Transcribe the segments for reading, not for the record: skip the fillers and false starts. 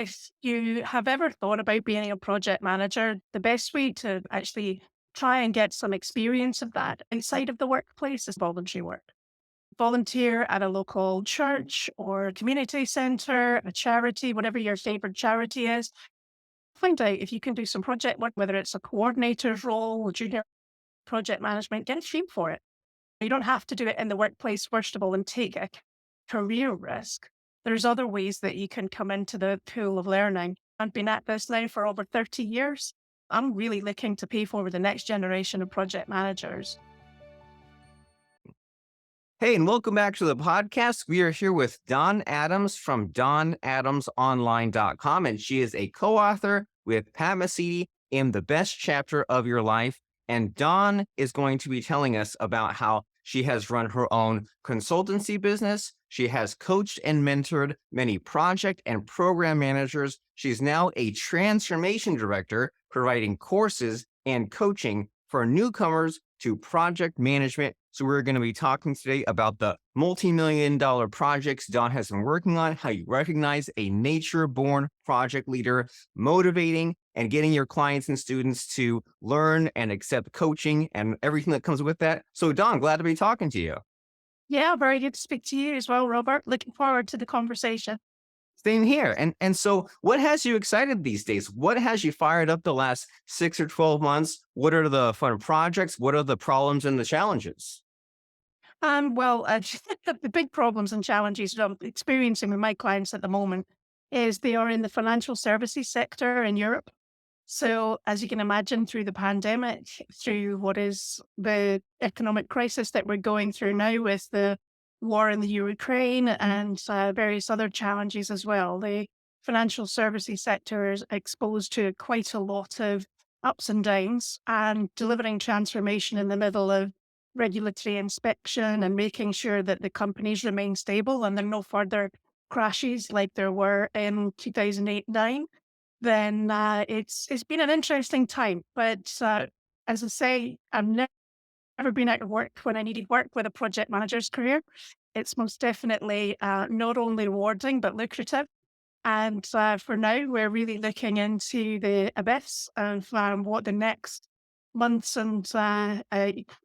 If you have ever thought about being a project manager, the best way to actually try and get some experience of that inside of the workplace is voluntary work. Volunteer at a local church or community center, a charity, whatever your favorite charity is. Find out if you can do some project work, whether it's a coordinator's role, junior project management, get a feel for it. You don't have to do it in the workplace, first of all, and take a career risk. There's other ways that you can come into the pool of learning. I've been at this now for over 30 years. I'm really looking to pay forward the next generation of project managers. Hey, and welcome back to the podcast. We are here with Dawn Adams from DawnAdamsOnline.com, and she is a co-author with Pat Mesiti in The Best Chapter of Your Life. And Dawn is going to be telling us about how she has run her own consultancy business. She has coached and mentored many project and program managers. She's now a transformation director, providing courses and coaching for newcomers to project management. So we're going to be talking today about the multi-million-dollar projects Dawn has been working on, how you recognize a nature-born project leader, motivating and getting your clients and students to learn and accept coaching and everything that comes with that. So Dawn, glad to be talking to you. Yeah, very good to speak to you as well, Robert. Looking forward to the conversation. Same here. And so what has you excited these days? What has you fired up the last 6 or 12 months? What are the fun projects? What are the problems and the challenges? The big problems and challenges that I'm experiencing with my clients at the moment is they are in the financial services sector in Europe. So, as you can imagine, through the pandemic, through what is the economic crisis that we're going through now with the war in the Ukraine and various other challenges as well, the financial services sector is exposed to quite a lot of ups and downs, and delivering transformation in the middle of regulatory inspection and making sure that the companies remain stable and there are no further crashes like there were in 2008-9, then it's been an interesting time. But as I say, never been out of work when I needed work with a project manager's career. It's most definitely not only rewarding but lucrative. And for now, we're really looking into the abyss of what the next months and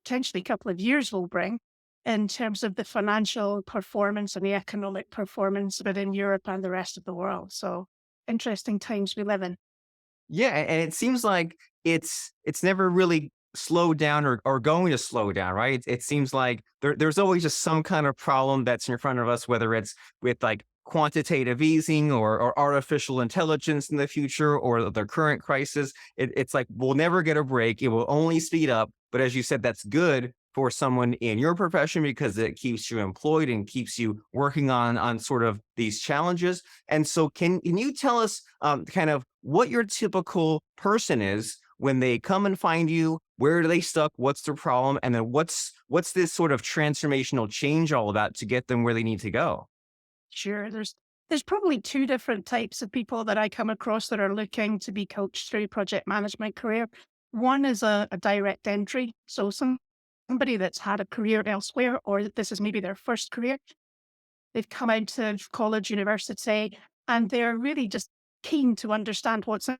potentially couple of years will bring in terms of the financial performance and the economic performance within Europe and the rest of the world. So interesting times we live in. Yeah, and it seems like it's never really slowed down or going to slow down, right? It seems like there's always just some kind of problem that's in front of us, whether it's with like quantitative easing or artificial intelligence in the future or the current crisis. It's like we'll never get a break. It will only speed up. But as you said, that's good for someone in your profession because it keeps you employed and keeps you working on sort of these challenges. And so can you tell us kind of what your typical person is when they come and find you? Where are they stuck? What's their problem? And then what's this sort of transformational change all about to get them where they need to go? Sure, there's probably two different types of people that I come across that are looking to be coached through project management career. One is a direct entry, so somebody that's had a career elsewhere, or this is maybe their first career. They've come out of college, university, and they're really just keen to understand what's out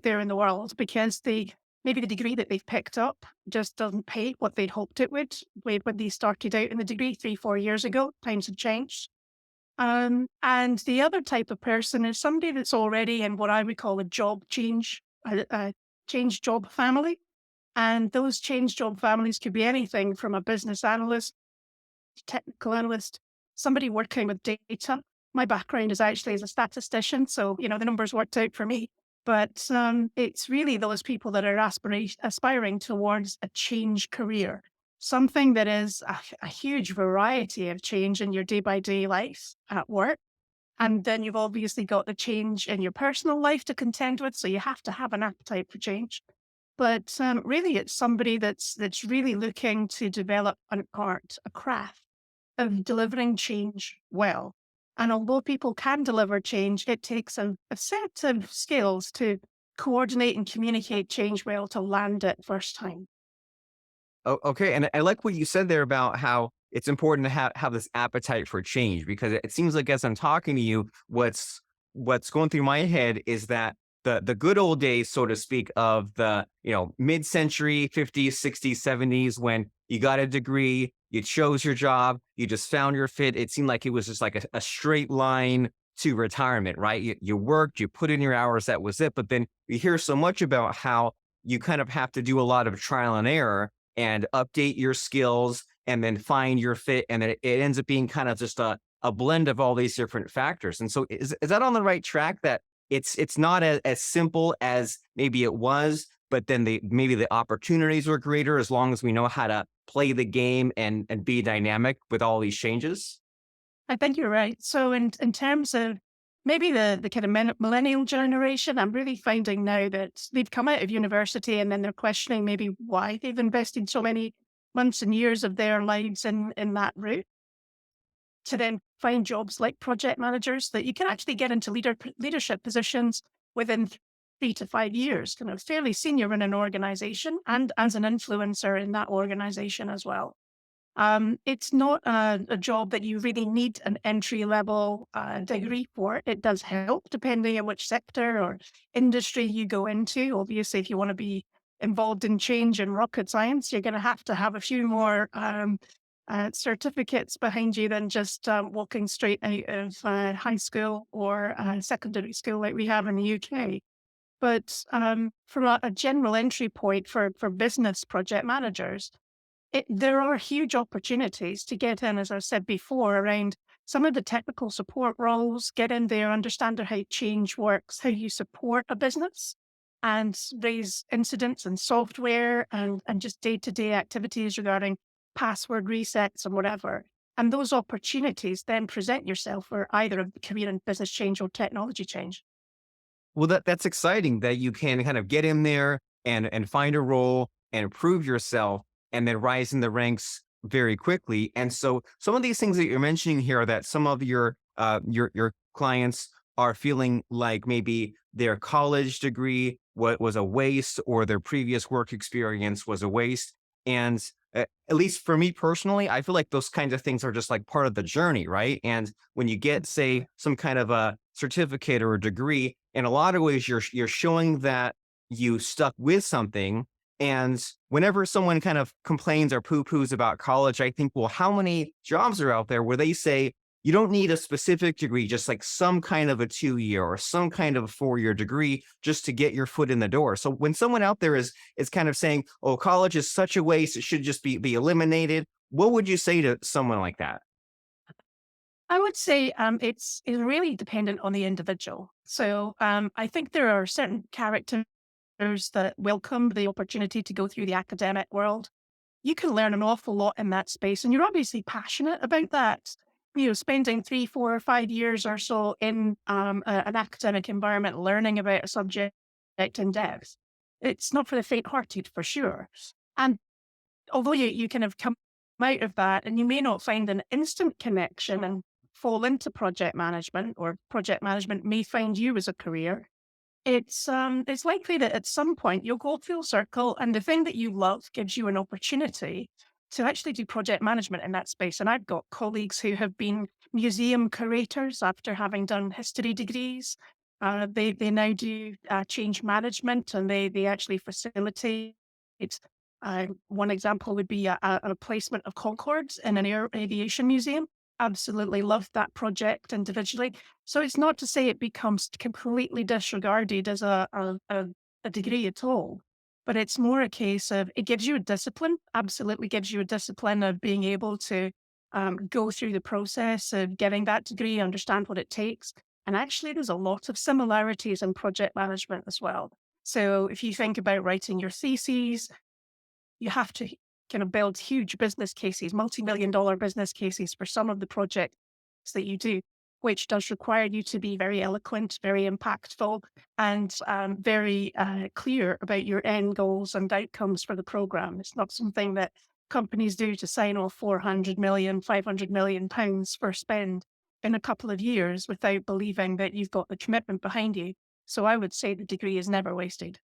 there in the world because maybe the degree that they've picked up just doesn't pay what they'd hoped it would when they started out in the degree 3, 4 years ago. Times have changed. And the other type of person is somebody that's already in what I would call a job change, a change job family. And those change job families could be anything from a business analyst, technical analyst, somebody working with data. My background is actually as a statistician, so the numbers worked out for me. But it's really those people that are aspiring towards a change career, something that is a huge variety of change in your day by day life at work. And then you've obviously got the change in your personal life to contend with, so you have to have an appetite for change. But really, it's somebody that's really looking to develop an art, a craft of delivering change well. And although people can deliver change, it takes a set of skills to coordinate and communicate change well to land it first time. Oh, okay. And I like what you said there about how it's important to have this appetite for change because it seems like as I'm talking to you, what's what's going through my head is that the good old days, so to speak, of the mid-century 50s, 60s, 70s, when you got a degree, you chose your job, you just found your fit. It seemed like it was just like a straight line to retirement, right? You worked, you put in your hours, that was it. But then we hear so much about how you kind of have to do a lot of trial and error and update your skills and then find your fit. And it ends up being kind of just a blend of all these different factors. And so is that on the right track, that it's not as simple as maybe it was, but then maybe the opportunities were greater as long as we know how to play the game and be dynamic with all these changes? I think you're right. So in terms of maybe the kind of millennial generation, I'm really finding now that they've come out of university and then they're questioning maybe why they've invested so many months and years of their lives in that route, to then find jobs like project managers that you can actually get into leadership positions within 3 to 5 years, kind of fairly senior in an organization and as an influencer in that organization as well. It's not a job that you really need an entry level degree for. It does help depending on which sector or industry you go into. Obviously, if you want to be involved in change and rocket science, you're going to have a few more certificates behind you than just walking straight out of high school or secondary school like we have in the UK. But from a general entry point for business project managers, there are huge opportunities to get in, as I said before, around some of the technical support roles, get in there, understand how change works, how you support a business, and raise incidents and software and just day to day activities regarding password resets and whatever. And those opportunities then present yourself for either a career in business change or technology change. Well, that's exciting that you can kind of get in there and find a role and prove yourself and then rise in the ranks very quickly. And so some of these things that you're mentioning here, that some of your clients are feeling like maybe their college degree was a waste, or their previous work experience was a waste. And at least for me personally, I feel like those kinds of things are just like part of the journey, right? And when you get, say, some kind of a certificate or a degree, in a lot of ways, you're showing that you stuck with something. And whenever someone kind of complains or poo-poos about college, I think, well, how many jobs are out there where they say you don't need a specific degree, just like some kind of a 2 year or some kind of a 4 year degree just to get your foot in the door. So when someone out there is kind of saying, "Oh, college is such a waste; it should just be eliminated," what would you say to someone like that? I would say it's really dependent on the individual. So I think there are certain characters that welcome the opportunity to go through the academic world. You can learn an awful lot in that space, and you're obviously passionate about that. You know, spending 3, 4, or 5 years or so in an academic environment, learning about a subject in depth. It's not for the faint-hearted, for sure. And although you kind of come out of that and you may not find an instant connection and fall into project management, or project management may find you as a career, it's likely that at some point you'll go full circle and the thing that you love gives you an opportunity to actually do project management in that space. And I've got colleagues who have been museum curators after having done history degrees. They now do change management, and they actually facilitate. One example would be a replacement of Concords in an aviation museum. Absolutely loved that project individually. So it's not to say it becomes completely disregarded as a degree at all, but it's more a case of it gives you a discipline, absolutely gives you a discipline of being able to go through the process of getting that degree, understand what it takes. And actually, there's a lot of similarities in project management as well. So if you think about writing your theses, you have to kind of build huge business cases, multi-million-dollar business cases for some of the projects that you do, which does require you to be very eloquent, very impactful, and very clear about your end goals and outcomes for the program. It's not something that companies do to sign off 400 million, 500 million pounds for spend in a couple of years without believing that you've got the commitment behind you. So I would say the degree is never wasted.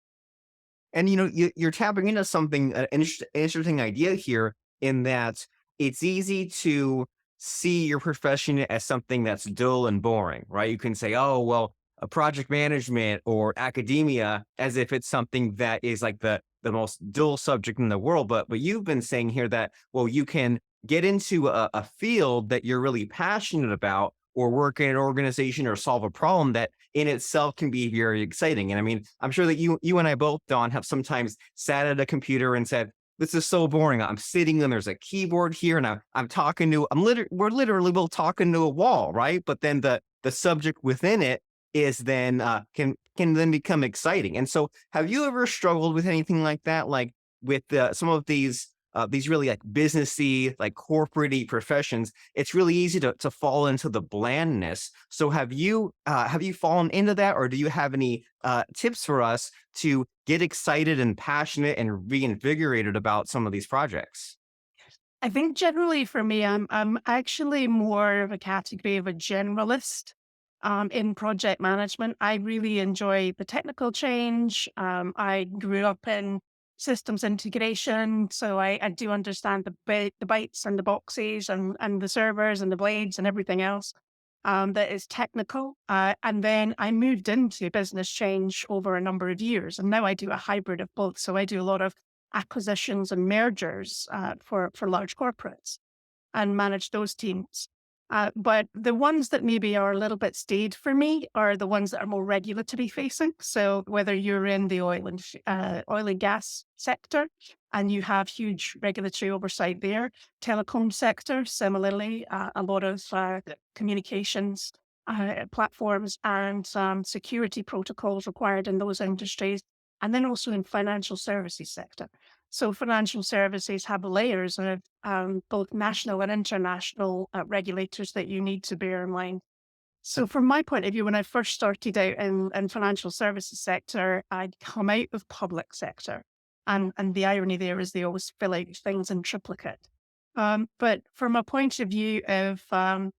And you're tapping into something, an interesting idea here, in that it's easy to see your profession as something that's dull and boring, right? You can say, oh, well, a project management or academia as if it's something that is like the most dull subject in the world. But you've been saying here that, well, you can get into a field that you're really passionate about or work in an organization or solve a problem that in itself can be very exciting. And I mean, I'm sure that you and I both, Don, have sometimes sat at a computer and said, this is so boring. I'm sitting and there's a keyboard here and I'm talking to, we're literally both talking to a wall, right? But then the subject within it is then can then become exciting. And so have you ever struggled with anything like that? Like with some of these really like businessy, like corporate professions, it's really easy to fall into the blandness. So have you fallen into that, or do you have any tips for us to get excited and passionate and reinvigorated about some of these projects? I think generally for me, I'm actually more of a category of a generalist in project management. I really enjoy the technical change. I grew up in systems integration, so I do understand the bytes and the boxes and the servers and the blades and everything else that is technical. And then I moved into business change over a number of years, and now I do a hybrid of both. So I do a lot of acquisitions and mergers for large corporates and manage those teams. But the ones that maybe are a little bit staid for me are the ones that are more regulatory facing. So whether you're in the oil and gas sector and you have huge regulatory oversight there, telecom sector similarly, a lot of communications platforms and security protocols required in those industries, and then also in financial services sector. So financial services have layers of both national and international regulators that you need to bear in mind. So from my point of view, when I first started out in financial services sector, I'd come out of public sector. And the irony there is they always fill out things in triplicate. But from a point of view of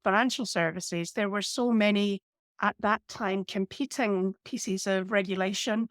financial services, there were so many at that time competing pieces of regulation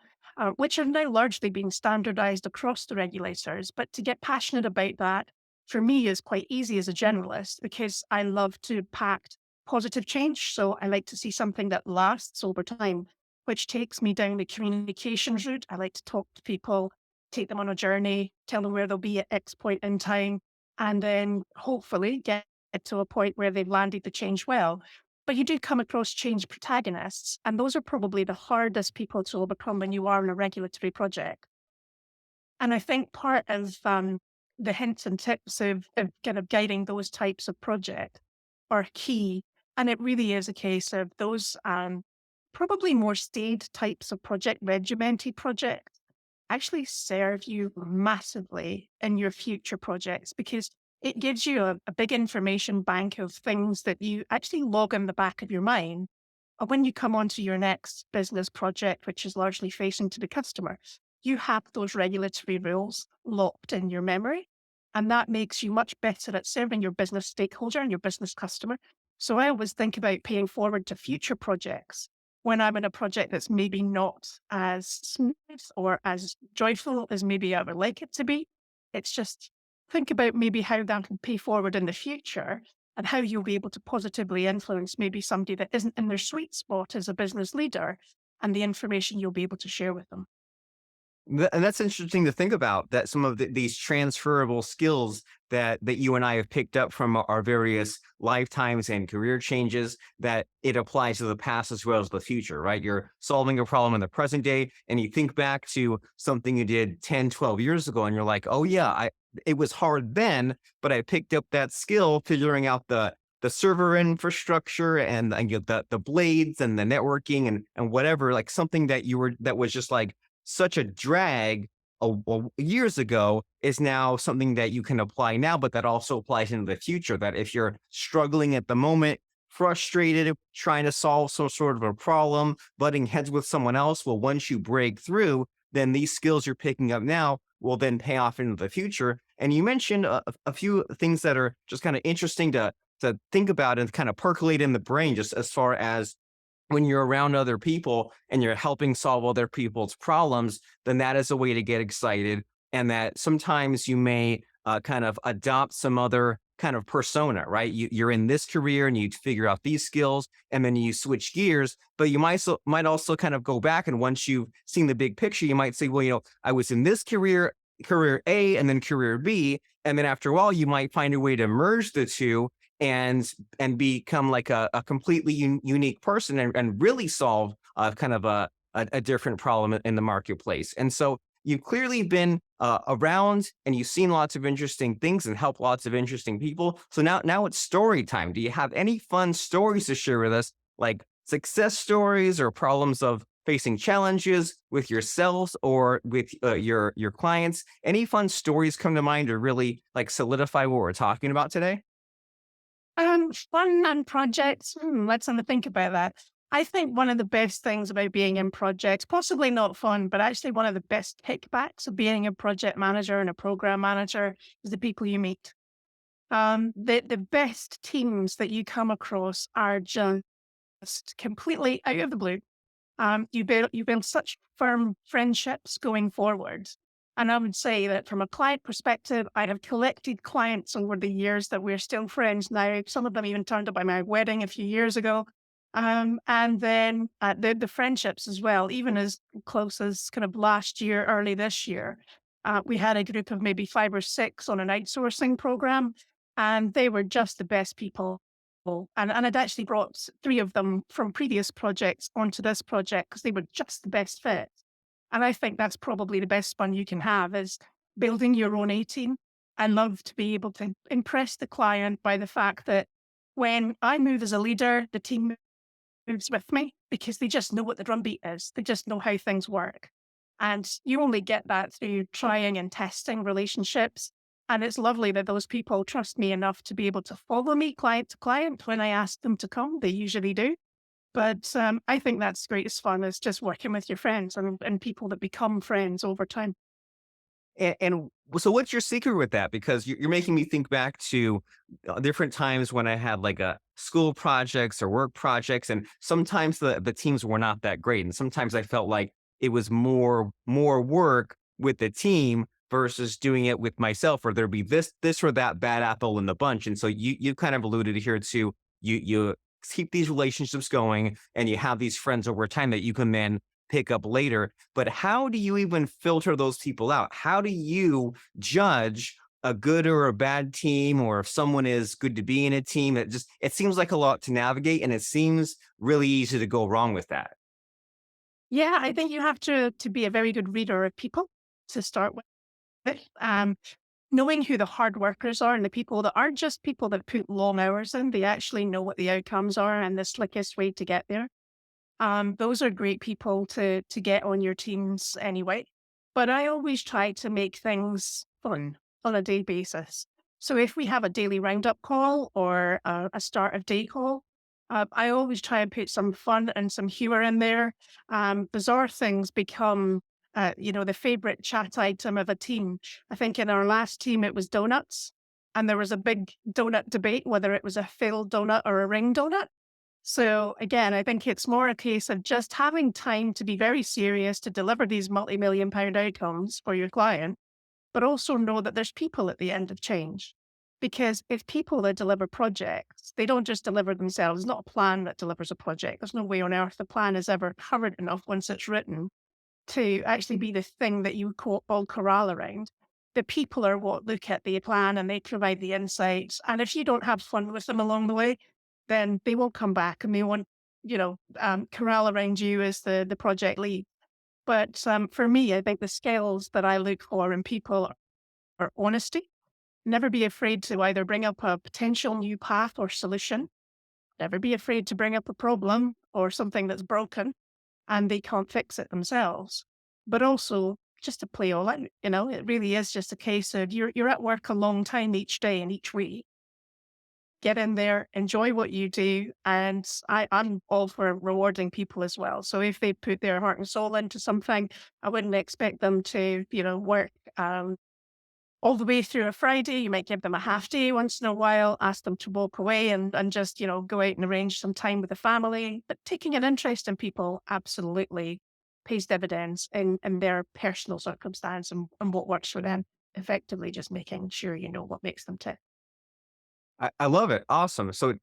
which have now largely been standardized across the regulators. But to get passionate about that for me is quite easy as a generalist because I love to pact positive change. So I like to see something that lasts over time, which takes me down the communications route. I like to talk to people, take them on a journey, tell them where they'll be at X point in time, and then hopefully get to a point where they've landed the change well. But you do come across change protagonists, and those are probably the hardest people to overcome when you are in a regulatory project. And I think part of the hints and tips of kind of guiding those types of project are key. And it really is a case of those probably more staid types of project, regimented projects, actually serve you massively in your future projects because it gives you a big information bank of things that you actually log in the back of your mind. When you come onto your next business project, which is largely facing to the customer, you have those regulatory rules locked in your memory. And that makes you much better at serving your business stakeholder and your business customer. So I always think about paying forward to future projects when I'm in a project that's maybe not as smooth or as joyful as maybe I would like it to be. It's just think about maybe how that can pay forward in the future and how you'll be able to positively influence maybe somebody that isn't in their sweet spot as a business leader and the information you'll be able to share with them. And that's interesting to think about that some of these transferable skills that you and I have picked up from our various lifetimes and career changes that it applies to the past as well as the future, right? You're solving a problem in the present day and you think back to something you did 10, 12 years ago and you're like, "Oh yeah, I it was hard then, but I picked up that skill figuring out the server infrastructure and the blades and the networking and whatever, like something that was just like such a drag years ago is now something that you can apply now, but that also applies into the future. That if you're struggling at the moment, frustrated, trying to solve some sort of a problem, butting heads with someone else, well, once you break through, then these skills you're picking up now will then pay off into the future. And you mentioned a few things that are just kind of interesting to think about and kind of percolate in the brain, just as far as when you're around other people and you're helping solve other people's problems, then that is a way to get excited. And that sometimes you may kind of adopt some other kind of persona, right? You're in this career and you figure out these skills and then you switch gears, but you might also kind of go back. And once you've seen the big picture, you might say, well, I was in this career A and then career B. And then after a while, you might find a way to merge the two and become like a completely unique person and really solve kind of a different problem in the marketplace. And so you've clearly been around and you've seen lots of interesting things and helped lots of interesting people. So now it's story time. Do you have any fun stories to share with us, like success stories or problems of facing challenges with yourselves or with your clients? Any fun stories come to mind to really like solidify what we're talking about today? Fun and projects. Let's have a think about that. I think one of the best things about being in projects, possibly not fun, but actually one of the best kickbacks of being a project manager and a program manager is the people you meet. The best teams that you come across are just completely out of the blue. You build such firm friendships going forward. And I would say that from a client perspective, I have collected clients over the years that we're still friends now. Some of them even turned up at my wedding a few years ago. And then the friendships as well, even as close as kind of last year, early this year. We had a group of maybe 5 or 6 on an outsourcing program, and they were just the best people. And I'd actually brought 3 of them from previous projects onto this project because they were just the best fit. And I think that's probably the best fun you can have is building your own A team. I love to be able to impress the client by the fact that when I move as a leader, the team moves with me because they just know what the drumbeat is. They just know how things work. And you only get that through trying and testing relationships. And it's lovely that those people trust me enough to be able to follow me client to client when I ask them to come. They usually do. But I think that's greatest fun is just working with your friends and people that become friends over time. And so, what's your secret with that? Because you're making me think back to different times when I had like a school projects or work projects, and sometimes the teams were not that great, and sometimes I felt like it was more work with the team versus doing it with myself, or there'd be this or that bad apple in the bunch. And so you kind of alluded here to you keep these relationships going, and you have these friends over time that you can then pick up later. But how do you even filter those people out? How do you judge a good or a bad team, or if someone is good to be in a team? It seems like a lot to navigate, and it seems really easy to go wrong with that. Yeah, I think you have to be a very good reader of people to start with. Knowing who the hard workers are and the people that aren't just people that put long hours in, they actually know what the outcomes are and the slickest way to get there. Those are great people to get on your teams anyway. But I always try to make things fun on a day basis. So if we have a daily roundup call or a start of day call, I always try and put some fun and some humor in there. Bizarre things become, the favorite chat item of a team. I think in our last team it was donuts, and there was a big donut debate whether it was a filled donut or a ring donut. So again, I think it's more a case of just having time to be very serious to deliver these multi-million-pound outcomes for your client, but also know that there's people at the end of change. Because if people that deliver projects, they don't just deliver themselves. It's not a plan that delivers a project. There's no way on earth the plan is ever current enough once it's written to actually be the thing that you all corral around. The people are what look at the plan and they provide the insights. And if you don't have fun with them along the way, then they won't come back and they won't, corral around you as the project lead. But for me, I think the skills that I look for in people are honesty. Never be afraid to either bring up a potential new path or solution. Never be afraid to bring up a problem or something that's broken and they can't fix it themselves. But also just to play all out, it really is just a case of you're at work a long time each day and each week. Get in there, enjoy what you do, and I'm all for rewarding people as well. So if they put their heart and soul into something, I wouldn't expect them to, work all the way through a Friday. You might give them a half day once in a while, ask them to walk away and just, go out and arrange some time with the family. But taking an interest in people absolutely pays dividends in their personal circumstance and what works for them. Effectively just making sure you know what makes them tick. I love it. Awesome. So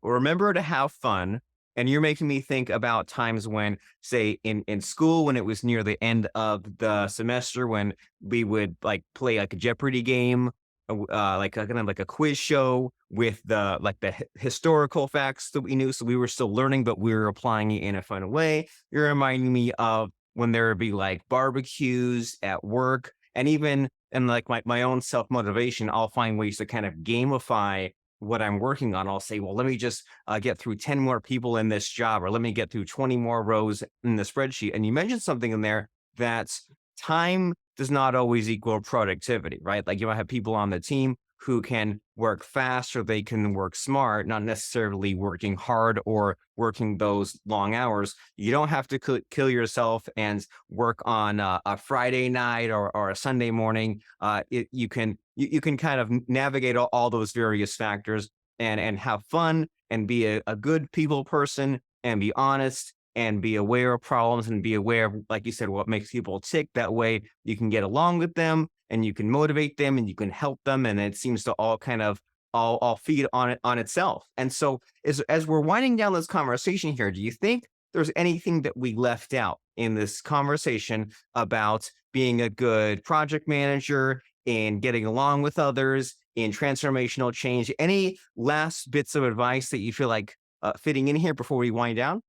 remember to have fun. And you're making me think about times when, say, in school, when it was near the end of the semester, when we would like play like a Jeopardy game, like a kind of like a quiz show with the historical facts that we knew. So we were still learning, but we were applying it in a fun way. You're reminding me of when there would be like barbecues at work, and even in like my own self motivation, I'll find ways to kind of gamify what I'm working on. I'll say, well, let me just get through 10 more people in this job, or let me get through 20 more rows in the spreadsheet. And you mentioned something in there that time does not always equal productivity, right? Like you might have people on the team who can work fast or they can work smart, not necessarily working hard or working those long hours. You don't have to kill yourself and work on a Friday night or a Sunday morning. You can kind of navigate all those various factors and have fun and be a good people person and be honest and be aware of problems and be aware of, like you said, what makes people tick. That way you can get along with them and you can motivate them and you can help them. And it seems to all kind of all feed on it on itself. And so as we're winding down this conversation here, do you think there's anything that we left out in this conversation about being a good project manager, in getting along with others, in transformational change? Any last bits of advice that you feel like fitting in here before we wind down?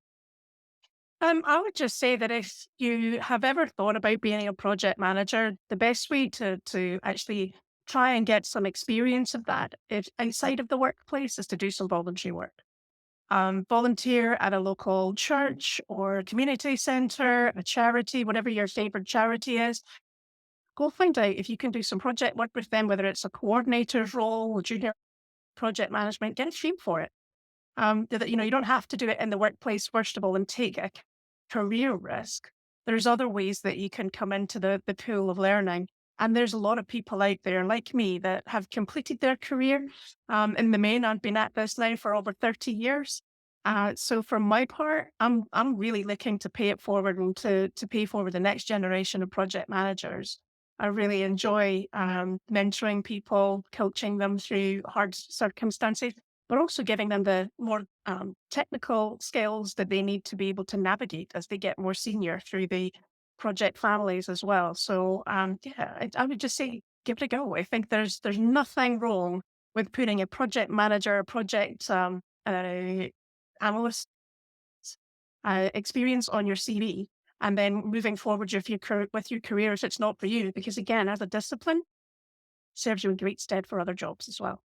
I would just say that if you have ever thought about being a project manager, the best way to actually try and get some experience of that if outside of the workplace is to do some voluntary work. Volunteer at a local church or community center, a charity, whatever your favorite charity is. Go find out if you can do some project work with them, whether it's a coordinator's role, junior project management. Get a feel for it. That, you don't have to do it in the workplace first of all and take a career risk. There's other ways that you can come into the pool of learning. And there's a lot of people out there like me that have completed their career. In the main, I've been at this now for over 30 years. So for my part, I'm really looking to pay it forward and to pay forward the next generation of project managers. I really enjoy mentoring people, coaching them through hard circumstances, but also giving them the more technical skills that they need to be able to navigate as they get more senior through the project families as well. So yeah, I would just say give it a go. I think there's nothing wrong with putting a project manager, a project analyst experience on your CV, and then moving forward with your career if it's not for you, because again, as a discipline, serves you in great stead for other jobs as well.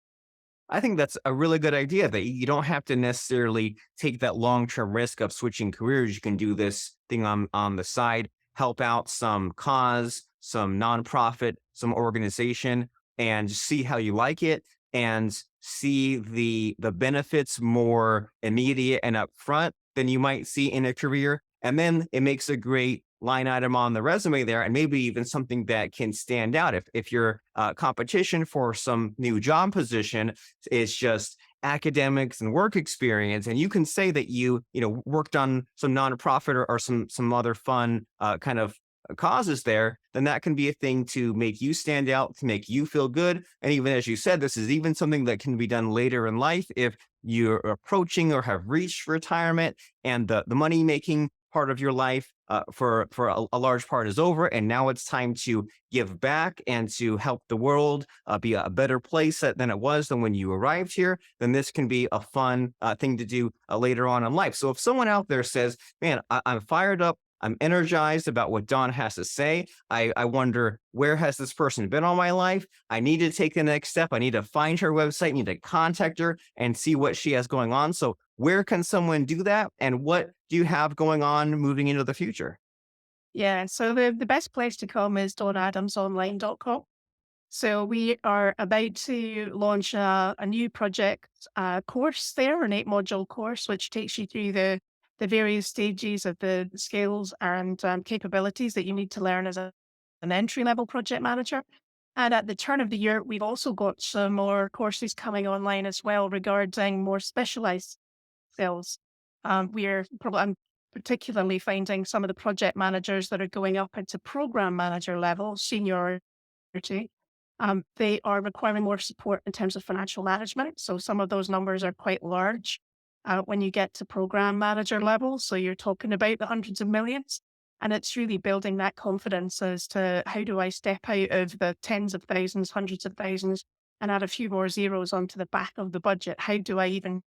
I think that's a really good idea that you don't have to necessarily take that long-term risk of switching careers. You can do this thing on the side, help out some cause, some nonprofit, some organization, and see how you like it and see the benefits more immediate and upfront than you might see in a career. And then it makes a great line item on the resume there, and maybe even something that can stand out. If your competition for some new job position is just academics and work experience, and you can say that you worked on some nonprofit or some other fun kind of causes there, then that can be a thing to make you stand out, to make you feel good. And even as you said, this is even something that can be done later in life if you're approaching or have reached retirement and the money making part of your life for a large part is over, and now it's time to give back and to help the world be a better place than it was than when you arrived here. Then this can be a fun thing to do later on in life. So if someone out there says, "Man, I'm fired up." I'm energized about what Don has to say. I wonder, where has this person been all my life? I need to take the next step. I need to find her website, need to contact her and see what she has going on. So, where can someone do that? And what do you have going on moving into the future? Yeah, so the best place to come is donadamsonline.com. So we are about to launch a new project course there, an 8 module course, which takes you through the various stages of the skills and capabilities that you need to learn as an entry level project manager. And at the turn of the year, we've also got some more courses coming online as well regarding more specialized skills. I'm particularly finding some of the project managers that are going up into program manager level, seniority, They are requiring more support in terms of financial management. So some of those numbers are quite large when you get to program manager level. So you're talking about the hundreds of millions. And it's really building that confidence as to how do I step out of the tens of thousands, hundreds of thousands, and add a few more zeros onto the back of the budget. How do I even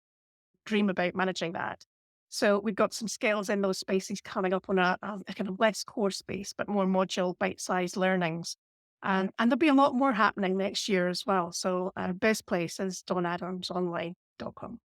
dream about managing that? So we've got some skills in those spaces coming up on a kind of less core space, but more module, bite-sized learnings. And there'll be a lot more happening next year as well. So best place is donadamsonline.com.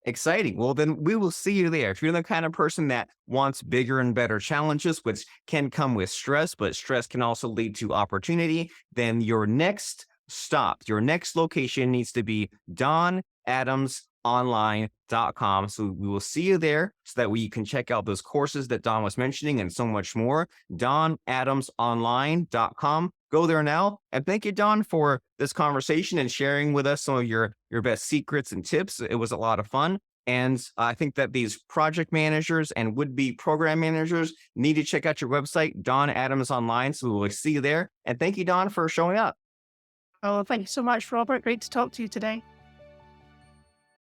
Exciting. Well, then we will see you there. If you're the kind of person that wants bigger and better challenges, which can come with stress, but stress can also lead to opportunity, then your next stop, your next location needs to be donadamsonline.com. So we will see you there so that we can check out those courses that Don was mentioning and so much more. donadamsonline.com. Go there now. And thank you, Don, for this conversation and sharing with us some of your best secrets and tips. It was a lot of fun. And I think that these project managers and would-be program managers need to check out your website, Don Adams Online. So we will see you there. And thank you, Don, for showing up. Oh, thank you so much, Robert. Great to talk to you today.